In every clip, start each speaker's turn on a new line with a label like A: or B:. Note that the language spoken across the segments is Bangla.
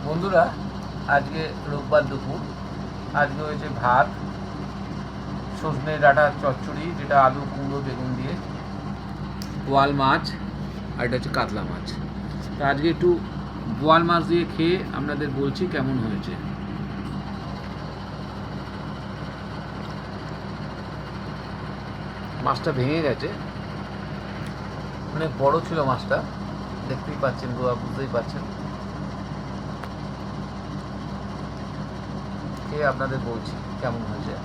A: বন্ধুরা, আজকে রোববার দুপুর। আজকে হয়েছে ভাত, সজনে ডাঁটার চচ্চড়ি, যেটা আলু কুমড়ো বেগুন দিয়ে, বোয়াল মাছ, আর এটা হচ্ছে কাতলা মাছ। তো আজকে একটু বোয়াল মাছ দিয়ে খেয়ে আপনাদের বলছি কেমন হয়েছে। মাছটা ভেঙে গেছে, অনেক বড় ছিল মাছটা, দেখতেই পাচ্ছেন, বুঝতেই পাচ্ছেন। খেয়ে আপনাদের বলছি কেমন হয়েছে।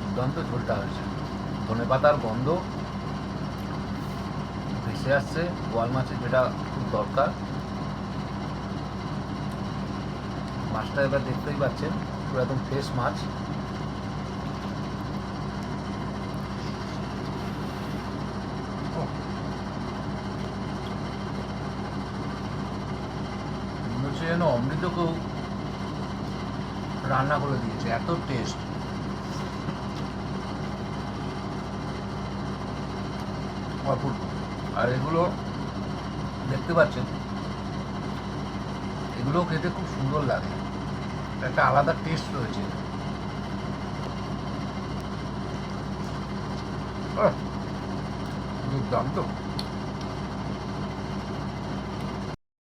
A: দুর্দান্ত ঝোলটা হয়েছে, ধনে পাতার গন্ধ ভেসে আসছে, বোয়াল মাছের যেটা খুব দরকার। মাছটা এবার দেখতেই পাচ্ছেন, পুরো একদম ফ্রেশ মাছ। মনে হচ্ছে যেন অমৃত কেউ রান্না করে দিয়েছে, এত টেস্ট। অপূর্ব। আর এগুলো দেখতে পাচ্ছেন, এগুলো খেতে খুব সুন্দর লাগে, একটা আলাদা টেস্ট রয়েছে। দুর্দান্ত।